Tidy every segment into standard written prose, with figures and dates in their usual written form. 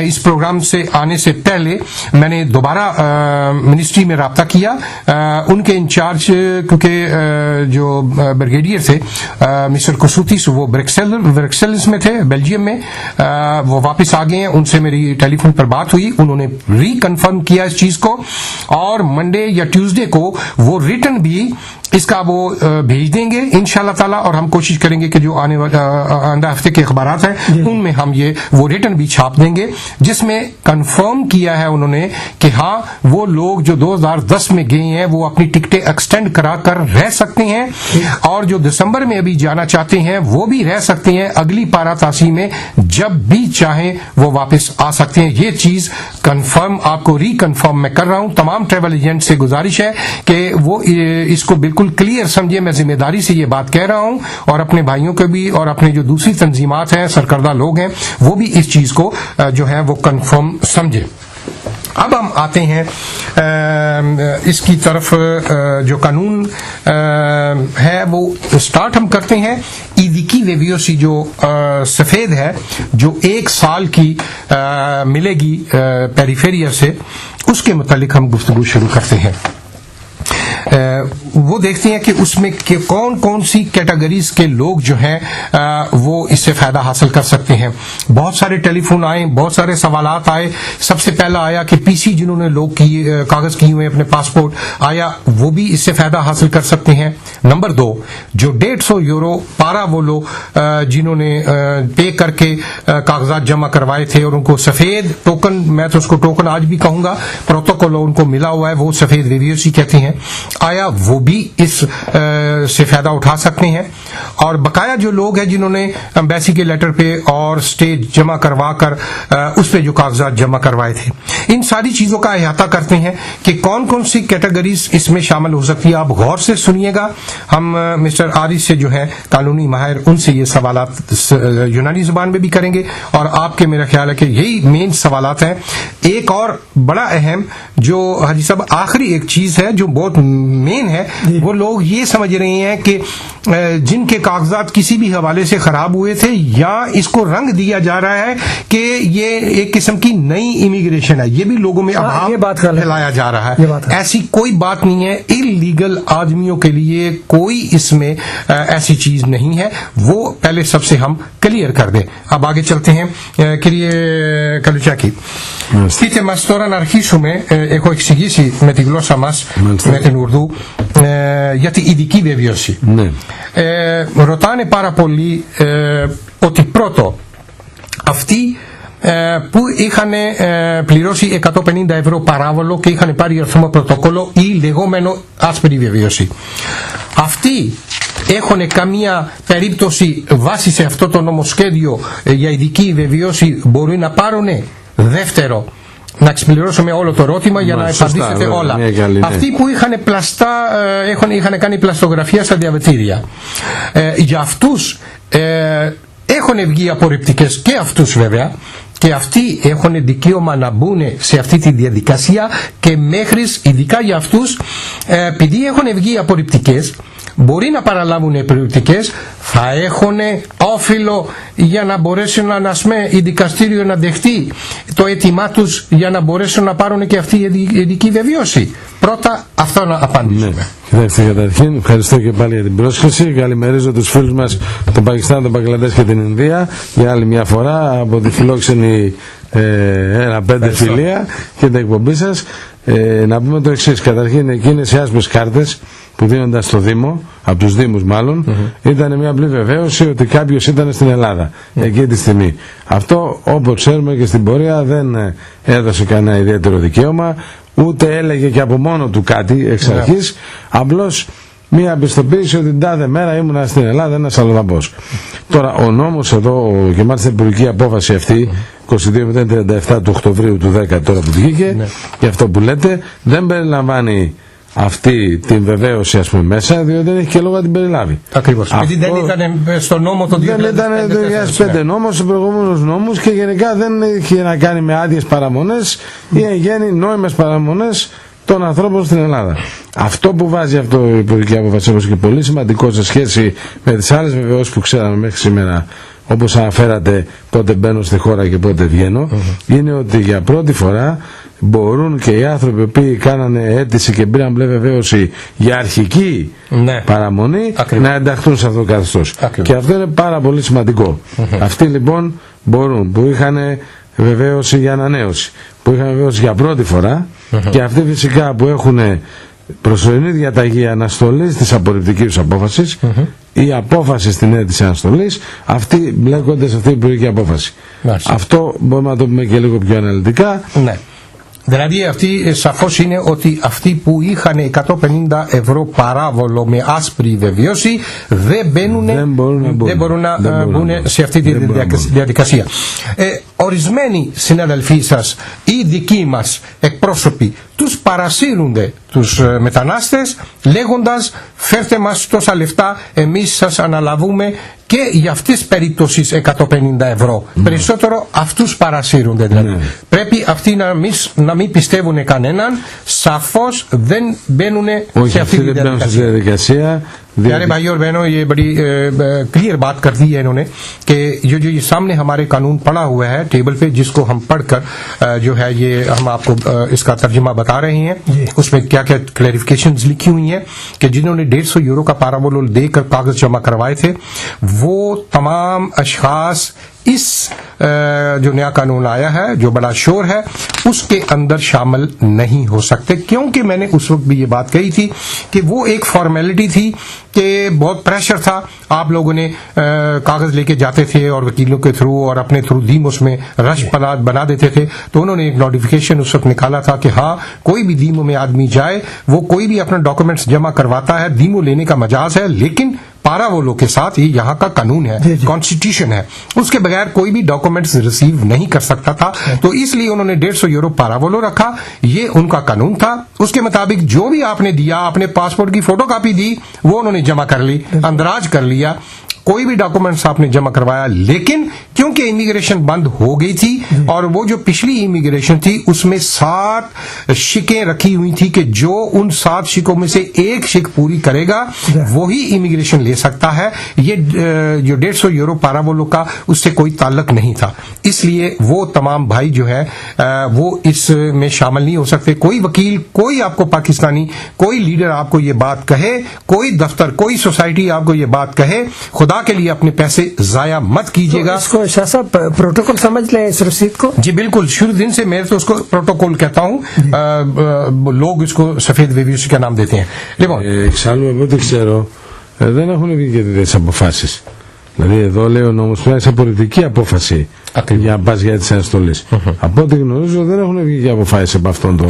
اس پروگرام سے آنے سے پہلے میں نے دوبارہ منسٹری میں رابطہ کیا. ان کے انچارج کیونکہ جو بریگیڈیئر تھے مسٹر کسوتیس وہ بریکسلز میں تھے بیلجیم میں, وہ واپس آ گئے ہیں. ان سے میری ٹیلی فون پر بات ہوئی, انہوں نے ری کنفرم کیا اس چیز کو, اور منڈے یا ٹیوزڈے کو وہ ریٹن بھی اس کا وہ بھیج دیں گے انشاءاللہ تعالی, اور ہم کوشش کریں گے کہ جو آئندہ ہفتے کے اخبارات ہیں ان میں ہم وہ ریٹن بھی چھاپ دیں گے, جس میں کنفرم کیا ہے انہوں نے کہ ہاں وہ لوگ جو 2010 میں گئے ہیں وہ اپنی ٹکٹیں ایکسٹینڈ کرا کر رہ سکتے ہیں, اور جو دسمبر میں ابھی جانا چاہتے ہیں وہ بھی رہ سکتے ہیں. اگلی پارہ تاسی میں جب بھی چاہیں وہ واپس آ سکتے ہیں. یہ چیز کنفرم آپ کو ری کنفرم میں کر رہا ہوں. تمام ٹریول ایجنٹ سے گزارش ہے کہ وہ اس کو بالکل کلیئر سمجھے. میں ذمہ داری سے یہ بات کہہ رہا ہوں, اور اپنے بھائیوں کو بھی اور اپنے جو دوسری تنظیمات ہیں سرکردہ لوگ ہیں وہ بھی اس چیز کو جو ہے وہ کنفرم سمجھے. اب ہم آتے ہیں اس کی طرف. جو قانون ہے وہ سٹارٹ ہم کرتے ہیں. ایدیکی ویویوسی جو سفید ہے جو 1 سال کی ملے گی پیریفیریا سے, اس کے متعلق ہم گفتگو شروع کرتے ہیں. وہ دیکھتے ہیں کہ اس میں کون کون سی کیٹیگریز کے لوگ جو ہیں وہ اس سے فائدہ حاصل کر سکتے ہیں. بہت سارے ٹیلی فون آئے, بہت سارے سوالات آئے. سب سے پہلا آیا کہ پی سی جنہوں نے لوگ کاغذ کیے ہوئے اپنے پاسپورٹ, آیا وہ بھی اس سے فائدہ حاصل کر سکتے ہیں. نمبر 2, جو 150 یورو پارا وہ لوگ جنہوں نے پے کر کے کاغذات جمع کروائے تھے اور ان کو سفید ٹوکن, میں تو اس کو ٹوکن آج بھی کہوں گا, پروٹوکول ان کو ملا ہوا ہے, وہ سفید ویویوسی کہتے ہیں, آیا وہ بھی اس سے فائدہ اٹھا سکتے ہیں. اور بقایا جو لوگ ہیں جنہوں نے ایمبیسی کے لیٹر پہ اور اسٹیج جمع کروا کر اس پہ جو کاغذات جمع کروائے تھے, ان ساری چیزوں کا احاطہ کرتے ہیں کہ کون کون سی کیٹیگریز اس میں شامل ہو سکتی ہے. آپ غور سے سنیے گا. ہم مسٹر عارف سے جو ہے قانونی ماہر, ان سے یہ سوالات یونانی زبان میں بھی کریں گے, اور آپ کے میرا خیال ہے کہ یہی مین سوالات ہیں. ایک اور بڑا اہم جو حاجی صاحب آخری ایک چیز ہے جو بہت مین ہے, وہ لوگ یہ سمجھ رہے ہیں کہ جن کے کاغذات کسی بھی حوالے سے خراب ہوئے تھے, یا اس کو رنگ دیا جا رہا ہے کہ یہ ایک قسم کی نئی امیگریشن ہے. یہ بھی لوگوں میں اب پھیلایا جا رہا ہے. ایسی کوئی بات نہیں ہے. انلیگل آدمیوں کے لیے کوئی اس میں ایسی چیز نہیں ہے. وہ پہلے سب سے ہم کلیئر کر دیں. اب آگے چلتے ہیں. Stitte μας τώρα να αρχίσουμε, έχω εξηγήσει με τη γλώσσα μας, με την Ουρδού, για την ειδική βεβαίωση. Ρωτάνε πάρα πολύ ότι πρώτο, αυτοί που είχαν πληρώσει 150 ευρώ παράβολο και είχαν πάρει αριθμό πρωτοκόλλο ή λεγόμενο άσπρη βεβαίωση. Αυτοί έχουν καμία περίπτωση βάσει σε αυτό το νομοσχέδιο για ειδική βεβαίωση μπορούν να πάρουν? Δεύτερο, να εξυπηρώσουμε όλο το ερώτημα για να απαντήσετε όλα. Αυτοί που είχαν κάνει πλαστογραφία στα διαβατήρια, για αυτούς έχουν βγει απορριπτικές, και αυτούς βέβαια, και αυτοί έχουν δικαίωμα να μπουν σε αυτή τη διαδικασία, και μέχρι ειδικά για αυτούς, επειδή έχουν βγει απορριπτικές, μπορεί να παραλάβουν επιλογές, θα έχουν όφιλο για να μπορέσουν να η δικαστήριο να δεχτεί το αίτημά τους για να μπορέσουν να πάρουν και αυτή η ειδική βεβαίωση. Πρώτα αυτό να απαντήσουμε. Ναι. Κοιτάξτε, καταρχήν ευχαριστώ και πάλι για την πρόσκληση. Καλημερίζω τους φίλους μας τον Πακιστάν, τον Μπαγκλαντές και την Ινδία για άλλη μια φορά από τη φιλόξενη 1-5 φιλία και την εκπομπή σας. Να πούμε το εξής. Καταρχήν, εκείνες οι άσπρες κάρτες που δίνονταν στο Δήμο, από τους Δήμους μάλλον, ήταν μια απλή βεβαίωση ότι κάποιος ήταν στην Ελλάδα εκείνη τη στιγμή. Αυτό, όπως ξέρουμε και στην πορεία, δεν έδωσε κανένα ιδιαίτερο δικαίωμα, ούτε έλεγε και από μόνο του κάτι εξ αρχής, απλώς μια πιστοποίηση ότι την τάδε μέρα ήμουνα στην Ελλάδα ένας αλλοδαπός. Τώρα ο νόμος εδώ, και μάλιστα η υπουργική απόφαση αυτή 22.037 του Οκτωβρίου του 10 τώρα που βγήκε, και αυτό που λέτε δεν περιλαμβάνει αυτή την βεβαίωση, ας πούμε, μέσα, διότι δεν έχει και λόγο να την περιλάβει. Ακριβώς. Γιατί δεν ήταν στο νόμο το 2005. Δεν ήταν το 2005 νόμος, ο προηγούμενος νόμος, και γενικά δεν είχε να κάνει με άδειες παραμονές ή εν γέννη νόημες παραμονές των ανθρώπων στην Ελλάδα. Αυτό που βάζει αυτό η υπουργική απόφαση, όπως και πολύ σημαντικό σε σχέση με τις άλλες βεβαιώσεις που ξέραμε μέχρι σήμερα όπως αναφέρατε, πότε μπαίνω στη χώρα και πότε βγαίνω, είναι ότι για πρώτη φορά μπορούν και οι άνθρωποι οι οποίοι κάνανε αίτηση και πήραν μπλε βεβαίωση για αρχική παραμονή να ενταχθούν σε αυτό το καθεστώς. Και αυτό είναι πάρα πολύ σημαντικό. Αυτοί λοιπόν μπορούν, που είχαν βεβαίωση για ανανέωση, που είχαν βεβαίωση για πρώτη φορά, και αυτοί φυσικά που έχουν προσωρινή διαταγή αναστολής της απορριπτικής τους απόφασης ή απόφαση στην αίτηση αναστολής, αυτοί μπλέκονται σε αυτή την υπουργική απόφαση. Αυτό μπορούμε να το πούμε και λίγο πιο αναλυτικά. Ναι. Δηλαδή αυτή σαφώς είναι ότι αυτοί που είχαν 150 ευρώ παράβολο με άσπρη βεβαίωση δεν μπορούν να μπουν σε αυτή τη διαδικασία. Ορισμένοι συναδελφοί σας ή δικοί μας εκπρόσωποι τους παρασύρονται τους μετανάστες λέγοντας φέρτε μας τόσα λεφτά, εμείς σας αναλαβούμε και για αυτές τις περιπτώσεις 150 ευρώ. Περισσότερο αυτούς παρασύρονται δηλαδή. Πρέπει αυτοί να μην πιστεύουν κανέναν, σαφώς δεν μπαίνουν σε αυτή τη διαδικασία. प्यारे भाई और बहनों, ये बड़ी क्लियर बात कर दी है इन्होंने कि जो ये सामने हमारे कानून पड़ा हुआ है टेबल पे, जिसको हम पढ़कर जो है ये हम आपको इसका तर्जुमा बता रहे हैं, उसमें क्या क्या क्लैरिफिकेशंस लिखी हुई हैं कि जिन्होंने 150 यूरो का पारावोल देकर कागज जमा करवाए थे वो तमाम अशखास इस जो नया कानून आया है जो बड़ा शोर है उसके अंदर शामिल नहीं हो सकते, क्योंकि मैंने उस वक्त भी ये बात कही थी कि वो एक फॉर्मेलिटी थी कि बहुत प्रेशर था, आप लोगों ने कागज लेके जाते थे और वकीलों के थ्रू और अपने थ्रू दीमों में रश बना देते थे, तो उन्होंने एक नोटिफिकेशन उस वक्त निकाला था कि हाँ कोई भी दीमों में आदमी जाए, वो कोई भी अपना डॉक्यूमेंट्स जमा करवाता है, दीमो लेने का मजाज है, लेकिन पारावोलो के साथ ये यहाँ का कानून है, कॉन्स्टिट्यूशन है, उसके बगैर कोई भी डॉक्यूमेंट्स रिसीव नहीं कर सकता था, तो इसलिए उन्होंने 150 यूरो पारावोलो रखा, ये उनका कानून था। उसके मुताबिक जो भी आपने दिया, आपने पासपोर्ट की फोटोकॉपी दी, वो उन्होंने जमा कर ली, अंदराज कर लिया, कोई भी डॉक्यूमेंट्स आपने जमा करवाया, लेकिन क्योंकि इमिग्रेशन बंद हो गई थी और वो जो पिछली इमिग्रेशन थी उसमें 7 शिकें रखी हुई थी कि जो उन 7 शिकों में से एक शिक पूरी करेगा वही इमिग्रेशन ले सकता है, ये जो 150 यूरो पारावोलो का उससे कोई ताल्लुक नहीं था, इसलिए वो तमाम भाई जो है वो इसमें शामिल नहीं हो सकते। कोई वकील, कोई आपको पाकिस्तानी, कोई लीडर आपको ये बात कहे, कोई दफ्तर, कोई सोसाइटी आपको ये बात कहे, खुदा के लिए अपने पैसे जाया मत कीजिएगा। इसको शाह साहब प्रोटोकॉल समझ लें इस रसीद को? जी बिल्कुल, शुरू दिन से मैं तो उसको प्रोटोकॉल कहता हूँ, लोग इसको सफेद वेव्यूसी का नाम देते हैं। Εξάλλου, από ό,τι ξέρω, δεν έχουν βγει και τέτοιες αποφάσεις. Δηλαδή εδώ λέει ο νόμος πρέπει να είσαι πολιτική απόφαση για πας για τις αναστολές. Από ό,τι γνωρίζω δεν έχουν βγει και αποφάσεις από αυτόν τον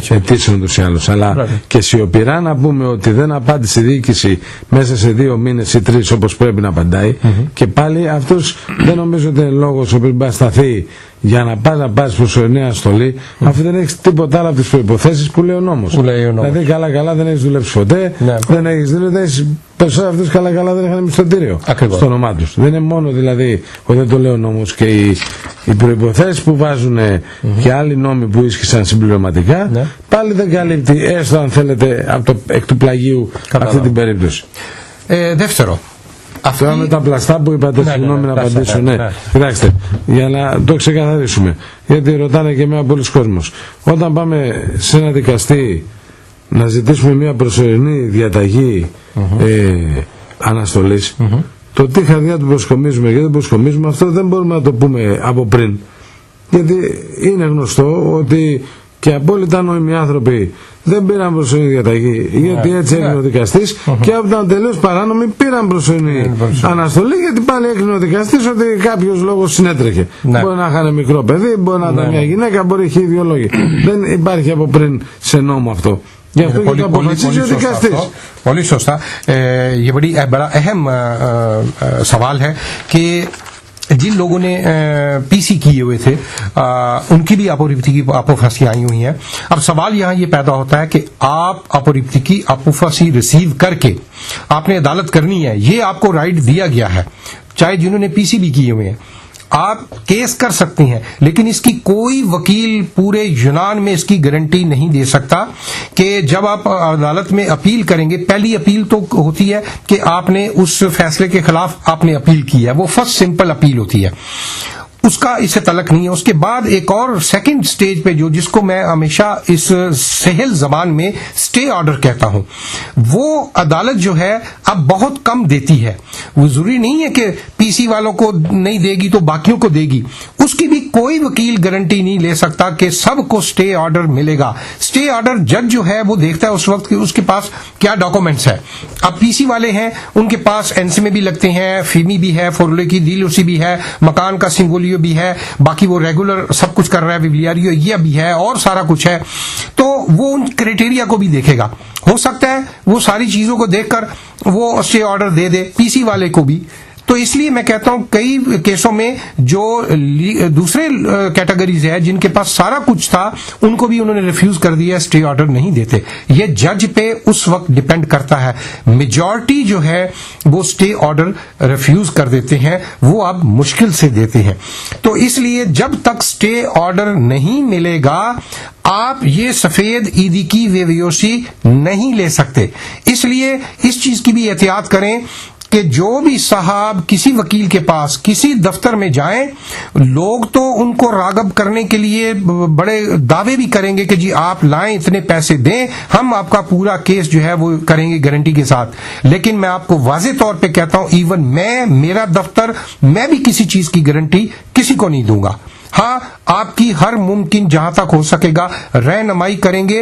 αιτήσεων τους ή άλλους. Αλλά και σιωπηρά να πούμε ότι δεν απάντησε η διοίκηση μέσα σε 2 μήνες ή 3 όπως πρέπει να απαντάει, και πάλι αυτός δεν νομίζω ότι είναι λόγος ο οποίος μπορεί να σταθεί για να πας προσωρινή αναστολή, αφού δεν έχεις τίποτα άλλο από τις προϋποθέσεις που λέει ο νόμος. Δηλαδή καλά δεν έχεις δουλέψει ποτέ, δεν έχεις δουλέψει. Περισσότερο αυτούς καλά δεν είχαν μισθωτήριο στο όνομά τους. Δεν είναι μόνο δηλαδή ότι δεν το λέει ο νόμος, και οι προϋποθέσεις που βάζουν και άλλοι νόμοι που ίσχυσαν συμπληρωματικά, πάλι δεν καλύπτει, έστω αν θέλετε εκ του πλαγίου αυτή την περίπτωση. Δεύτερο. Τώρα με τα πλαστά που είπατε, συγγνώμη να απαντήσω. Κοιτάξτε, για να το ξεκαθαρίσουμε, γιατί ρωτάνε και εμένα πολλοί κόσμος. Όταν πάμε σε ένα δικαστή να ζητήσουμε μια προσωρινή διαταγή αναστολής, το τι χαρδιά του προσκομίζουμε και δεν προσκομίζουμε, αυτό δεν μπορούμε να το πούμε από πριν. Γιατί είναι γνωστό ότι και απόλυτα νόημοι άνθρωποι δεν πήραν προσωρινή διαταγή, γιατί έτσι έγινε ο δικαστής, και από ήταν τελείως παράνομοι πήραν προσωρινή αναστολή, γιατί πάλι έκρινε ο δικαστής ότι κάποιος λόγος συνέτρεχε. Μπορεί να είχαν μικρό παιδί, μπορεί να ήταν μια γυναίκα, μπορεί να είχε δύο λόγοι. Δεν υπάρχει από πριν σε νόμο αυτό. Γι' αυτό και το αποφασίζει ο δικαστής. πολύ سوچتا یہ بڑی بڑا اہم سوال ہے کہ جن لوگوں نے پی سی کیے ہوئے تھے ان کی بھی اپورپتی اپوفاسی آئی ہوئی ہیں. اب سوال یہاں یہ پیدا ہوتا ہے کہ آپ اپورپتی کی اپوفاسی ریسیو کر کے آپ نے عدالت کرنی ہے, یہ آپ کو رائٹ دیا گیا ہے, چاہے جنہوں نے پی سی بھی کیے ہوئے ہیں. آپ کیس کر سکتے ہیں، لیکن اس کی کوئی وکیل پورے یونان میں اس کی گارنٹی نہیں دے سکتا کہ جب آپ عدالت میں اپیل کریں گے، پہلی اپیل تو ہوتی ہے کہ آپ نے اس فیصلے کے خلاف آپ نے اپیل کی ہے، وہ فرسٹ سمپل اپیل ہوتی ہے، اس کا اس سے تعلق نہیں ہے. اس کے بعد ایک اور سیکنڈ سٹیج پہ جس کو میں ہمیشہ اس سہل زبان میں اسٹے آرڈر کہتا ہوں، وہ عدالت جو ہے اب بہت کم دیتی ہے. وہ ضروری نہیں ہے کہ پی سی والوں کو نہیں دے گی تو باقیوں کو دے گی، اس کی بھی کوئی وکیل گارنٹی نہیں لے سکتا کہ سب کو اسٹے آرڈر ملے گا. اسٹے آرڈر جج جو ہے وہ دیکھتا ہے اس وقت کہ اس کے پاس کیا ڈاکومنٹس ہے. اب پی سی والے ہیں، ان کے پاس این سی میں بھی لگتے ہیں، فیمی بھی ہے، فورلے کی دیلوسی بھی ہے، مکان کا سنگولیو بھی ہے، باقی وہ ریگولر سب کچھ کر رہا ہے، ویلیاریو یہ بھی ہے اور سارا کچھ ہے، تو وہ ان کرائٹیریا کو بھی دیکھے گا. ہو سکتا ہے وہ ساری چیزوں کو دیکھ کر وہ اسٹے آرڈر دے دے پی سی والے کو بھی. تو اس لیے میں کہتا ہوں کئی کیسوں میں جو دوسرے کیٹیگریز ہے جن کے پاس سارا کچھ تھا ان کو بھی انہوں نے ریفیوز کر دیا، اسٹے آرڈر نہیں دیتے. یہ جج پہ اس وقت ڈیپینڈ کرتا ہے. میجورٹی جو ہے وہ اسٹے آرڈر ریفیوز کر دیتے ہیں، وہ اب مشکل سے دیتے ہیں. تو اس لیے جب تک اسٹے آرڈر نہیں ملے گا آپ یہ سفید عیدی کی ویویوسی نہیں لے سکتے. اس لیے اس چیز کی بھی احتیاط کریں کہ جو بھی صاحب کسی وکیل کے پاس کسی دفتر میں جائیں، لوگ تو ان کو راغب کرنے کے لیے بڑے دعوے بھی کریں گے کہ جی آپ لائیں، اتنے پیسے دیں، ہم آپ کا پورا کیس جو ہے وہ کریں گے گارنٹی کے ساتھ. لیکن میں آپ کو واضح طور پہ کہتا ہوں، ایون میرا دفتر، میں بھی کسی چیز کی گارنٹی کسی کو نہیں دوں گا. ہاں آپ کی ہر ممکن جہاں تک ہو سکے گا رہنمائی کریں گے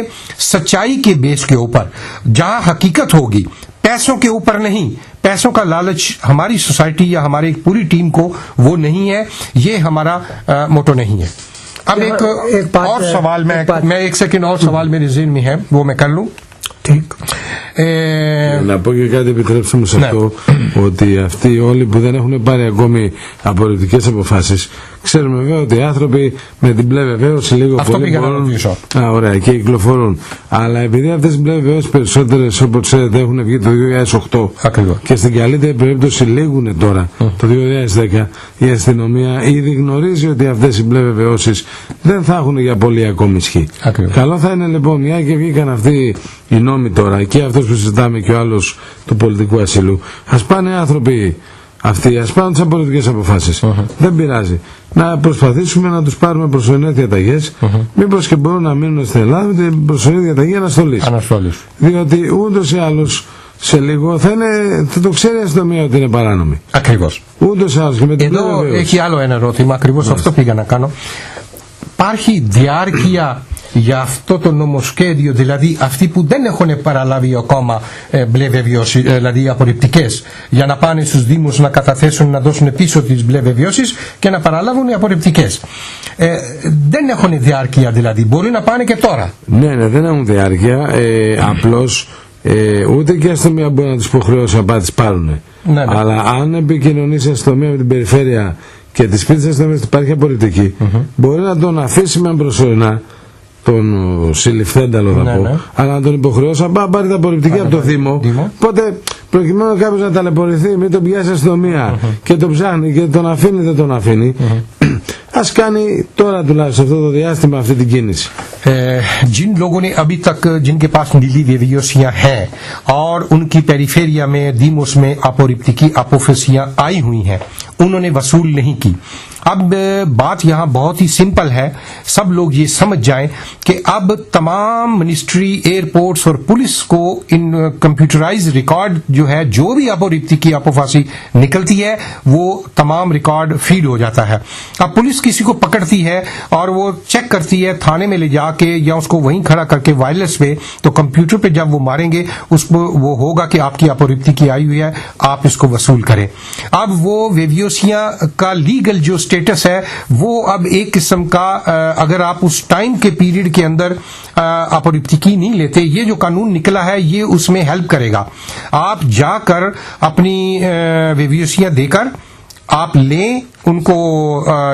سچائی کے بیس کے اوپر، جہاں حقیقت ہوگی، پیسوں کے اوپر نہیں. پیسوں کا لالچ ہماری سوسائٹی یا ہماری پوری ٹیم کو وہ نہیں ہے، یہ ہمارا موٹو نہیں ہے. اب ایک اور سوال میں ایک سیکنڈ اور سوال میرے ذہن میں ہے، وہ میں κر لوں. ٹھیک. Να πω και κάτι, επιτρέψτε μου σε αυτό, ότι αυτοί όλοι που δεν έχουν πάρει ακόμη απορριπτικές αποφάσεις, ξέρουμε βέβαια ότι οι άνθρωποι με την μπλε βεβαίωση λίγο πολύ μπορούν. Ωραία, και κυκλοφορούν. Αλλά επειδή αυτές οι μπλε βεβαίωσεις περισσότερες, όπως ξέρετε, έχουν βγει το 2008 και στην καλύτερη περίπτωση λήγουν τώρα, το 2010, η αστυνομία ήδη γνωρίζει ότι αυτές οι μπλε βεβαιώσεις δεν θα έχουν για πολύ ακόμη ισχύ. Καλό θα είναι λοιπόν, μια και βγήκαν αυτοί οι νόμοι τώρα και αυτός που συζητάμε και ο άλλος του πολιτικού ασύλου, ας πάνε άνθρωποι αυτοί, ας πάρουν τις απορριπτικές αποφάσεις. Δεν πειράζει. Να προσπαθήσουμε να τους πάρουμε προσωρινές διαταγές, μήπως και μπορούν να μείνουν στην Ελλάδα με την προσωρινή διαταγή αναστολής. Διότι ούτως ή άλλως σε λίγο θα το ξέρει η αστυνομία ότι είναι παράνομη. Ακριβώς. Ούτως ή άλλως και με την πλέον Εδώ βεβαίως. έχει άλλο ένα ερώτημα, ακριβώς αυτό πήγα να κάνω. Υπάρχει διάρκεια για αυτό το νομοσχέδιο, δηλαδή αυτοί που δεν έχουν παραλάβει ακόμα μπλε βεβαιώσεις, δηλαδή απορριπτικές, για να πάνε στους Δήμους να καταθέσουν, να δώσουν πίσω τις μπλε βεβαιώσεις και να παραλάβουν οι απορριπτικές. Δεν έχουν διάρκεια δηλαδή, μπορεί να πάνε και τώρα. Ναι, δεν έχουν διάρκεια, απλώς ούτε και η αστυνομία μπορεί να τους υποχρεώσει να τις πάρουν. Ναι. Αλλά αν επικοινωνήσει η αστυνομία με την περιφέρεια και τη πει της αστυνομίας ότι υπάρχει απορριπτική, μπορεί να τον αφήσει με προσωρινά τον συλληφθέντα, θα πω, αλλά να τον υποχρεώσει να πάρει τα απορριπτική από το Δήμο. Οπότε, προκειμένου κάποιος να ταλαιπωρηθεί, μην τον πιάσει η αστυνομία και τον ψάχνει και τον αφήνει, δεν τον αφήνει, ας κάνει τώρα τουλάχιστον αυτό το διάστημα αυτή την κίνηση. جن لوگوں نے ابھی تک جن کے پاس نیلی ویویوسیاں ہیں اور ان کی پیریفیریا میں دیموس میں اپورپٹیکی اپوفیسیاں آئی ہوئی ہیں، انہوں نے وصول نہیں کی. اب بات یہاں بہت ہی سمپل ہے، سب لوگ یہ سمجھ جائیں کہ اب تمام منسٹری، ایئرپورٹس اور پولیس کو ان کمپیوٹرائز ریکارڈ جو ہے، جو بھی اپورپٹیکی اپوفاسی نکلتی ہے وہ تمام ریکارڈ فیڈ ہو جاتا ہے. اب پولیس کسی کو پکڑتی ہے اور وہ چیک کرتی ہے تھانے میں لے جا کے یا اس کو وہیں کھڑا کر کے وائرلیس پہ، تو کمپیوٹر پہ جب وہ ماریں گے اس کو وہ ہوگا کہ آپ کی اپورپٹیکی آئی ہوئی ہے، آپ اس کو وصول کریں. اب وہ ویویوسیاں کا لیگل جو اسٹیٹس ہے وہ اب ایک قسم کا، اگر آپ اس ٹائم کے پیریڈ کے اندر اپورپٹیکی نہیں لیتے، یہ جو قانون نکلا ہے یہ اس میں ہیلپ کرے گا. آپ جا کر اپنی ویویوسیاں دے کر آپ لیں ان کو،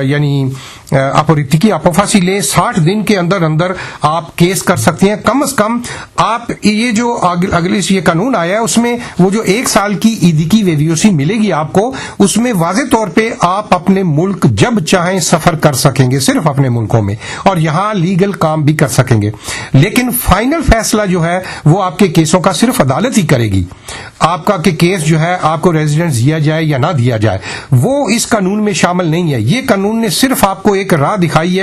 یعنی اپوریتکی اپوفاسی لیں 60 دن کے اندر اندر آپ کیس کر سکتے ہیں. کم از کم آپ یہ جو اگلے یہ قانون آیا ہے اس میں وہ جو 1 سال کی ایدیکی ویویوسی ملے گی آپ کو، اس میں واضح طور پہ آپ اپنے ملک جب چاہیں سفر کر سکیں گے، صرف اپنے ملکوں میں، اور یہاں لیگل کام بھی کر سکیں گے. لیکن فائنل فیصلہ جو ہے وہ آپ کے کیسوں کا صرف عدالت ہی کرے گی. آپ کا کہ کیس جو ہے آپ کو ریزیڈنس دیا جائے یا نہ دیا جائے وہ اس قانون میں شامل نہیں ہے. یہ قانون نے صرف آپ کو ایک راہ دکھائی ہے